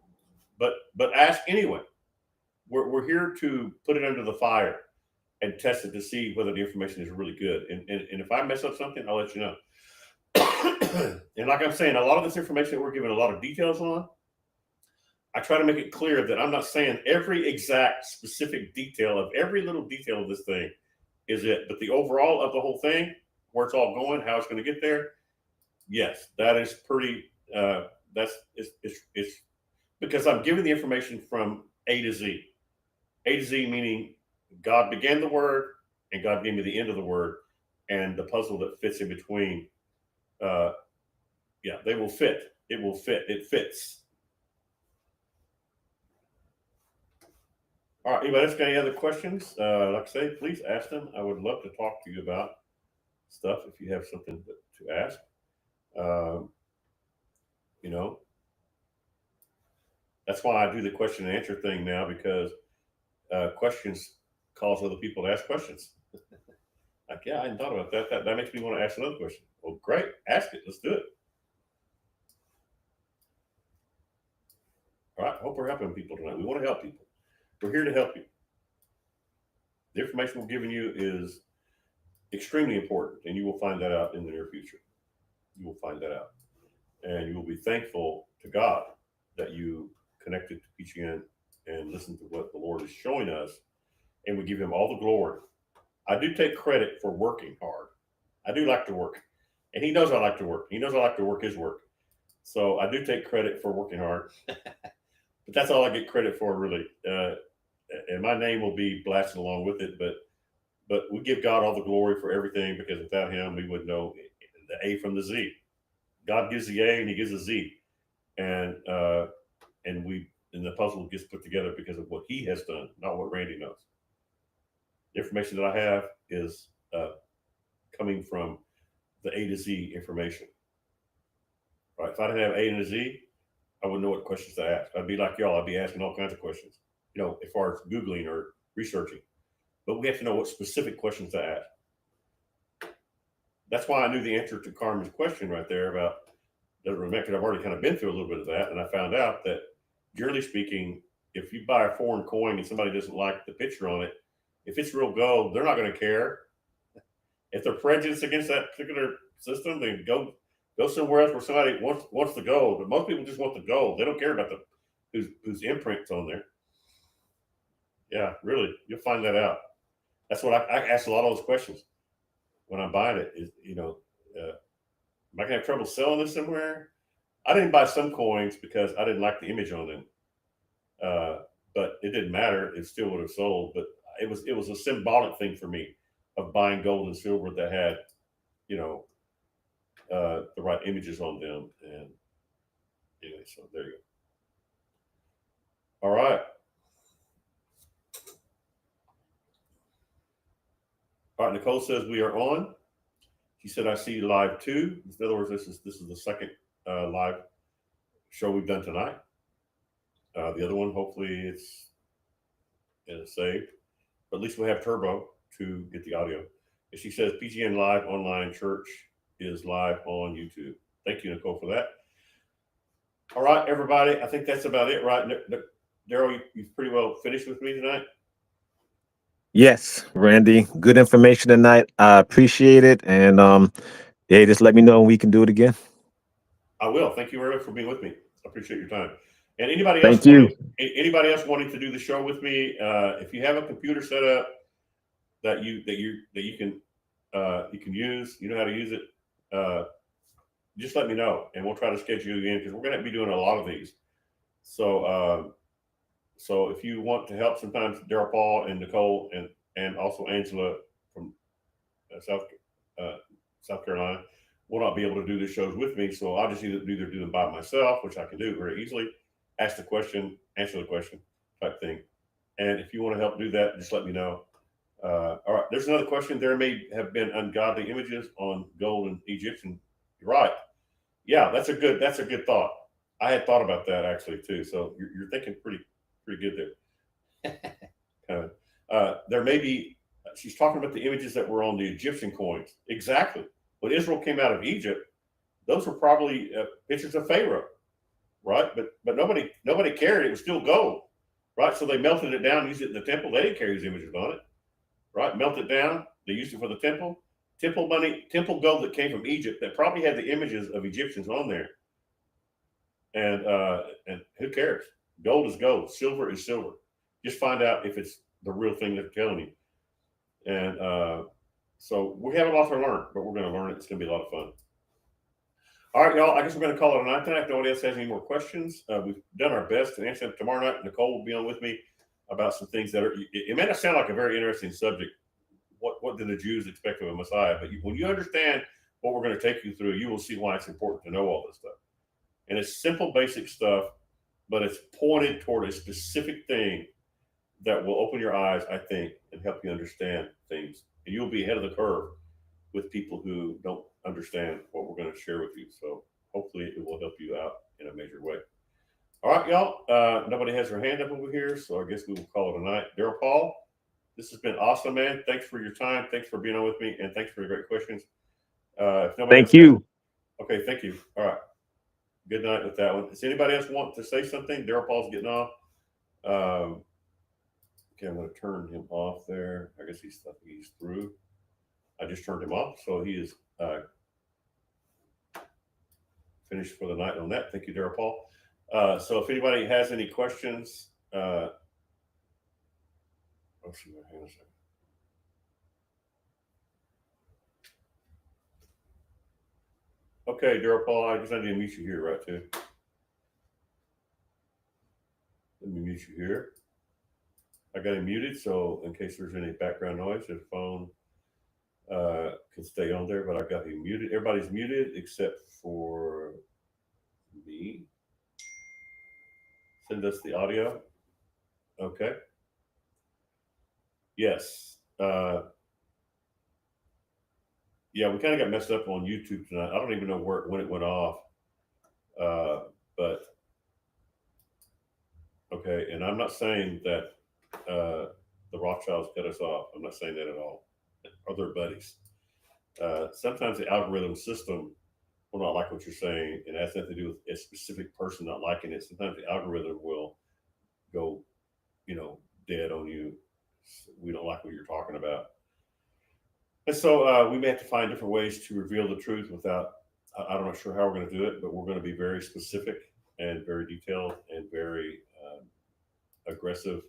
But ask anyway. We're here to put it under the fire and test it to see whether the information is really good. And if I mess up something, I'll let you know. And like I'm saying, a lot of this information that we're giving a lot of details on, I try to make it clear that I'm not saying every exact specific detail of every little detail of this thing is it, but the overall of the whole thing, where it's all going, how it's going to get there, yes, that is pretty. It's because I'm giving the information from A to Z. A to Z meaning God began the word and God gave me the end of the word and the puzzle that fits in between. Yeah, they will fit. It will fit. It fits. All right. Anybody else got any other questions? Like I say, please ask them. I would love to talk to you about stuff if you have something to ask. Um, you know, that's why I do the question and answer thing now because questions cause other people to ask questions. Like, yeah, I hadn't thought about that. That makes me want to ask another question. Well, great. Ask it. Let's do it. All right. Hope we're helping people tonight. We want to help people. We're here to help you. The information we're giving you is extremely important, and you will find that out in the near future. you will find that out. And you will be thankful to God that you connected to PGN and listened to what the Lord is showing us. And we give him all the glory. I do take credit for working hard. I do like to work. And he knows I like to work. He knows I like to work his work. So I do take credit for working hard. But that's all I get credit for, really. And my name will be blasted along with it. But we give God all the glory for everything, because without him, we wouldn't know the A from the Z. God gives the A and he gives the Z. And the puzzle gets put together because of what he has done, not what Randy knows. The information that I have is coming from the A to Z information. Right? If I didn't have A and a Z, I wouldn't know what questions to ask. I'd be like y'all. I'd be asking all kinds of questions, as far as Googling or researching. But we have to know what specific questions to ask. That's why I knew the answer to Carmen's question right there about the remember. I've already kind of been through a little bit of that, and I found out that, generally speaking, if you buy a foreign coin and somebody doesn't like the picture on it, if it's real gold, they're not going to care. If they're prejudiced against that particular system, then go somewhere else where somebody wants the gold. But most people just want the gold. They don't care about whose imprint's on there. Yeah, really, you'll find that out. That's what I ask a lot of those questions when I'm buying it. Is am I gonna have trouble selling this somewhere? I didn't buy some coins because I didn't like the image on them, but it didn't matter. It still would have sold. But it was a symbolic thing for me of buying gold and silver that had, the right images on them. And anyway, so there you go. All right. All right. Nicole says we are on. She said, I see live too. In other words, this is the second live show we've done tonight. The other one, hopefully it's saved. But at least we have Turbo to get the audio. And she says PGN Live Online Church is live on YouTube. Thank you, Nicole, for that. All right, everybody. I think that's about it, right? Daryl, you've pretty well finished with me tonight. Yes, Randy. Good information tonight. I appreciate it. And yeah, just let me know when we can do it again. I will. Thank you very much for being with me. I appreciate your time. And anybody else wanting to do the show with me, if you have a computer set up that you can use, you know how to use it, just let me know, and we'll try to schedule you in, because we're going to be doing a lot of these. So if you want to help, sometimes Daryl Paul and Nicole and also Angela from South Carolina will not be able to do the shows with me. So I'll just either do them by myself, which I can do very easily, ask the question, answer the question type thing. And if you want to help do that, just let me know. All right, there's another question. There may have been ungodly images on gold and Egyptian. You're right. Yeah, that's a good thought. I had thought about that actually too. So you're thinking pretty good there. There may be. She's talking about the images that were on the Egyptian coins. Exactly. When Israel came out of Egypt, those were probably pictures of Pharaoh, right? But nobody cared. It was still gold, right? So they melted it down, used it in the temple. They didn't carry his images on it, right? Melt it down. They used it for the temple. Temple money, temple gold that came from Egypt that probably had the images of Egyptians on there. And who cares? Gold is gold. Silver is silver. Just find out if it's the real thing they're telling you. And so we have a lot to learn, but we're going to learn it. It's going to be a lot of fun. All right, y'all. I guess we're going to call it a night tonight. If nobody else has any more questions, we've done our best to answer them. Tomorrow night, Nicole will be on with me about some things that are. It may not sound like a very interesting subject. What did the Jews expect of a Messiah? But when you understand what we're going to take you through, you will see why it's important to know all this stuff. And it's simple, basic stuff, but it's pointed toward a specific thing that will open your eyes, I think, and help you understand things. And you'll be ahead of the curve with people who don't understand what we're going to share with you. So hopefully it will help you out in a major way. All right, y'all. Nobody has their hand up over here, so I guess we will call it a night. Daryl Paul, this has been awesome, man. Thanks for your time. Thanks for being on with me, and thanks for your great questions. Thank you. Okay, thank you. All right. Good night with that one. Does anybody else want to say something? Daryl Paul's getting off. Okay, I'm going to turn him off there. I guess he's through. I just turned him off, so he is finished for the night on that. Thank you, Daryl Paul. So if anybody has any questions, let's see, hang on a second. Okay, Daryl Paul, I guess I need to mute you here, right, too. Let me mute you here. I got it muted, so in case there's any background noise, the phone can stay on there, but I got you muted. Everybody's muted except for me. Send us the audio. Okay. Yes. Yeah, we kind of got messed up on YouTube tonight. I don't even know when it went off. But okay, and I'm not saying that the Rothschilds cut us off. I'm not saying that at all. Or their buddies. Sometimes the algorithm system will not like what you're saying, and it has nothing to do with a specific person not liking it. Sometimes the algorithm will go, dead on you. We don't like what you're talking about. And so we may have to find different ways to reveal the truth without, I'm not sure how we're going to do it, but we're going to be very specific and very detailed and very aggressive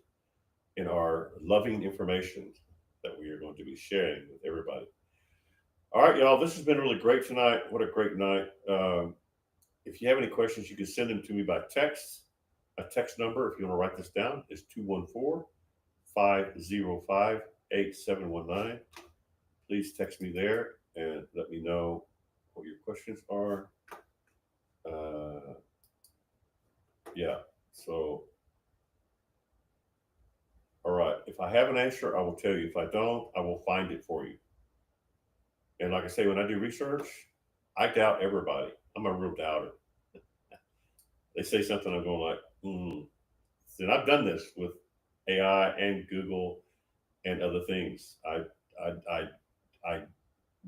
in our loving information that we are going to be sharing with everybody. All right, y'all, this has been really great tonight. What a great night. If you have any questions, you can send them to me by text. A text number, if you want to write this down, is 214-505-8719. Please text me there and let me know what your questions are. Yeah, so, all right. If I have an answer, I will tell you. If I don't, I will find it for you. And like I say, when I do research, I doubt everybody. I'm a real doubter. They say something, I'm going like, And I've done this with AI and Google and other things. I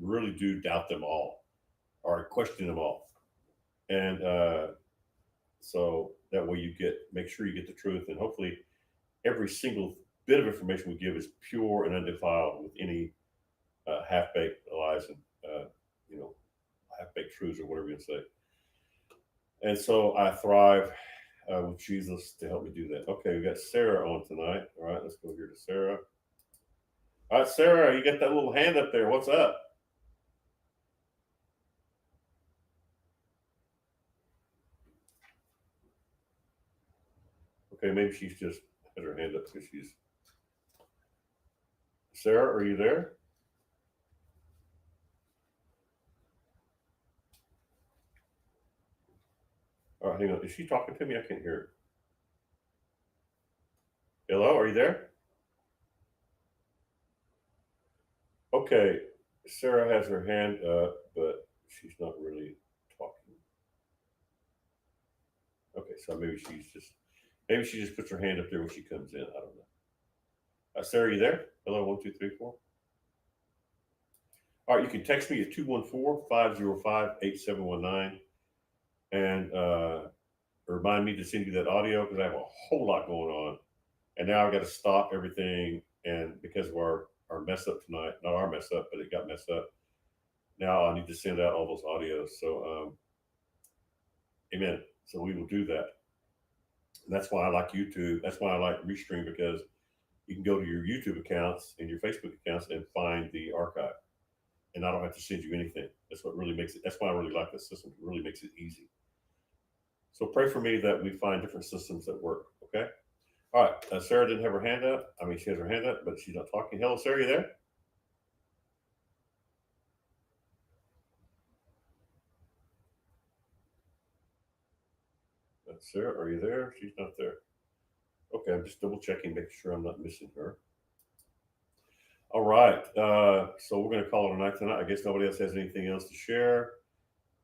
really do doubt them all or question them all. And so that way make sure you get the truth, and hopefully every single bit of information we give is pure and undefiled with any half-baked lies and half-baked truths or whatever you say. And so I thrive with Jesus to help me do that. Okay, we got Sarah on tonight. All right, let's go here to Sarah. All right, Sarah, you got that little hand up there. What's up? Okay, maybe she's just had her hand up because she's. Sarah, are you there? All right, hang on. Is she talking to me? I can't hear her. Hello, are you there? Okay, Sarah has her hand up, but she's not really talking. Okay, so maybe she just puts her hand up there when she comes in. I don't know. Sarah, you there? Hello, 1, 2, 3, 4. All right, you can text me at 214-505-8719 and remind me to send you that audio because I have a whole lot going on. And now I've got to stop everything. And because of our mess up tonight, not our mess up, but it got messed up. Now I need to send out all those audios. So, amen. So we will do that. And that's why I like YouTube. That's why I like Restream, because you can go to your YouTube accounts and your Facebook accounts and find the archive. And I don't have to send you anything. That's what really makes it. That's why I really like this system. It really makes it easy. So pray for me that we find different systems that work. Okay. All right. Sarah didn't have her hand up. I mean, she has her hand up, but she's not talking. Hello, Sarah, you there? Sarah, are you there? She's not there. Okay, I'm just double checking, making sure I'm not missing her. All right. So we're going to call it a night tonight. I guess nobody else has anything else to share.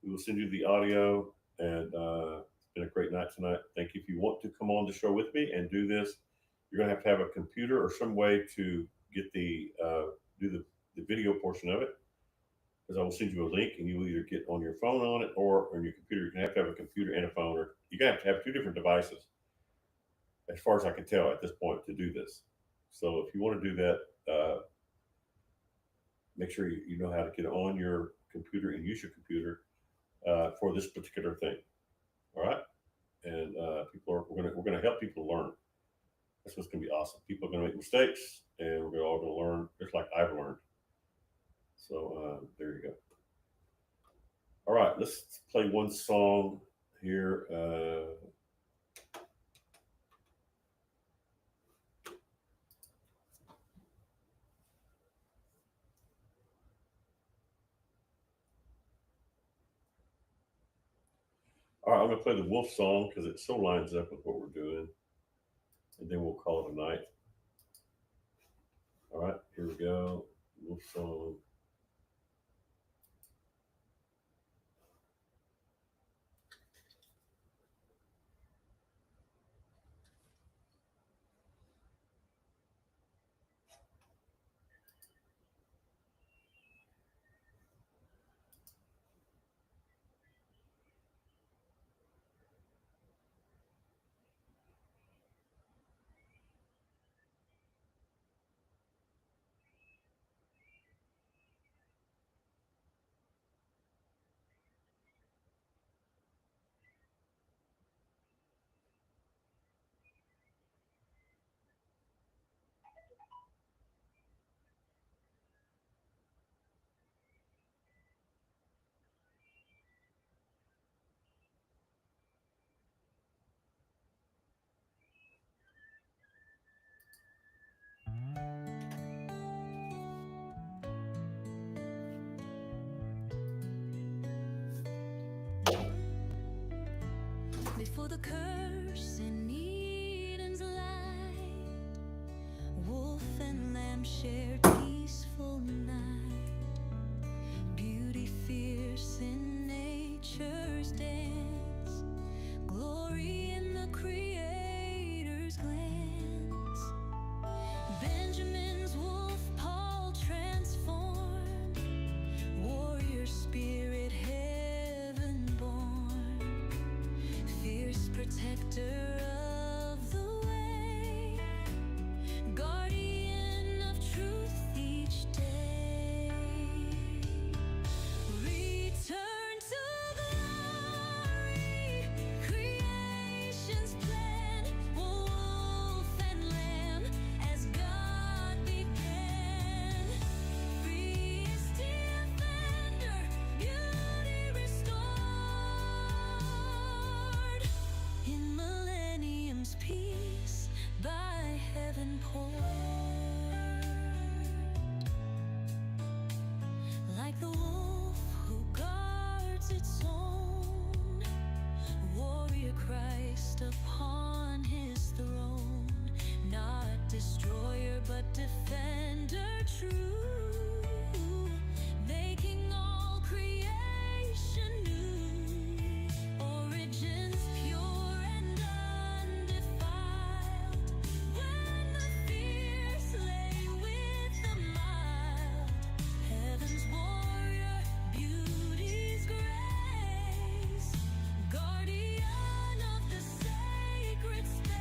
We will send you the audio, and it's been a great night tonight. Thank you. If you want to come on the show with me and do this, you're going to have a computer or some way to get do the video portion of it, because I will send you a link, and you will either get on your phone on it or on your computer. You're going to have a computer and a phone, or you're going to have two different devices, as far as I can tell at this point, to do this. So if you want to do that, make sure you know how to get on your computer and use your computer for this particular thing. All right, and we're gonna help people learn. That's what's gonna be awesome. People are gonna make mistakes, and we're all gonna learn just like I've learned. So there you go. All right, let's play one song here. All right, I'm gonna play the Wolf song because it so lines up with what we're doing, and then we'll call it a night. All right, here we go. Wolf song. Before the curse in Eden's light, wolf and lamb shared peaceful night. Beauty fierce in nature's dance, glory in the Creator's glance. Benjamin's wolf paw transformed, warrior spirit heaven born, fierce protector of the way, guardian of truth each day. Return to glory, creation's plan, wolf and lamb as God began. Free as defender, beauty restored. In millennium's peace by heaven poured. Like the wolf who guards its own, warrior Christ upon his throne, not destroyer but defender true, making all creation new, origins pure and undefiled. When the fierce lay with the mild, heaven's warrior, beauty's grace, guardian of the sacred space.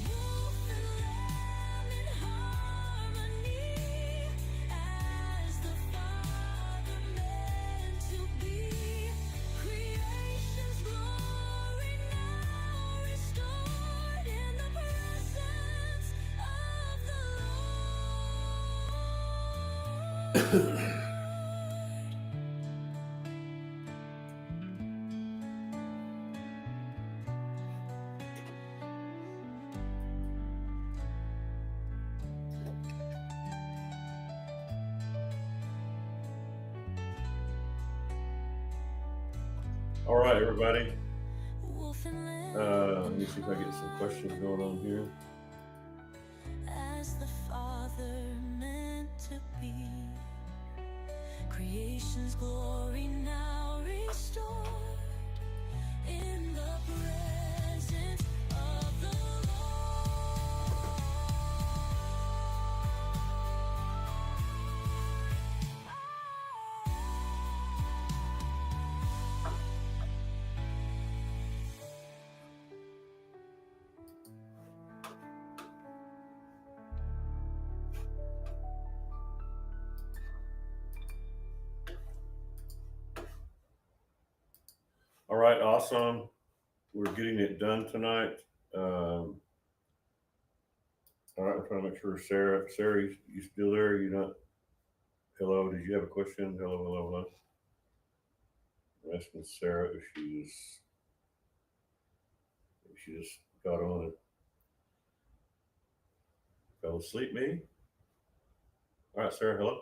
Wolf and lamb in harmony, as the Father meant to be. Creation's glory now restored in the presence of the Lord. All right, everybody. Wolf and lamb, Let me see if I get some questions going on here. as the Father meant to be. Creation's glory now restored in the presence of the All right, awesome. We're getting it done tonight. All right, I'm trying to make sure Sarah, you still there? You not? Hello, did you have a question? Hello. I'm asking Sarah if she just got on and fell asleep. Maybe. All right, Sarah. Hello.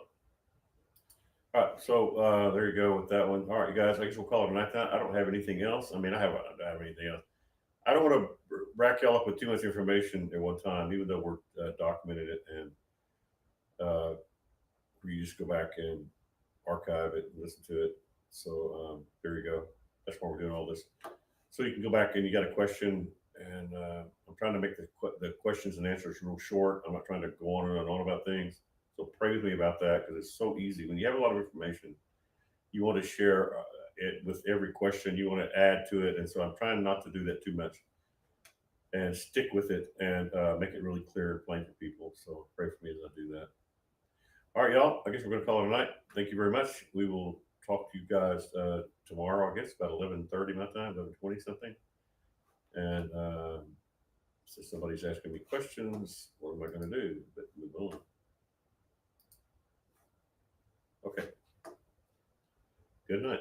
All right, so there you go with that one. All right, you guys. I guess we'll call it a night. I don't have anything else. I mean, I don't have anything else. I don't want to rack y'all up with too much information at one time, even though we're documenting it and you just go back and archive it and listen to it. So there you go. That's why we're doing all this. So you can go back and you got a question, and I'm trying to make the questions and answers real short. I'm not trying to go on and on about things. So pray with me about that because it's so easy. When you have a lot of information, you want to share it with every question. You want to add to it, and so I'm trying not to do that too much, and stick with it and make it really clear and plain for people. So pray for me as I do that. All right, y'all. I guess we're going to call it a night. Thank you very much. We will talk to you guys tomorrow. I guess about 11:30 my time, 11:20 something. And so somebody's asking me questions. What am I going to do? But move on. Okay. Good night.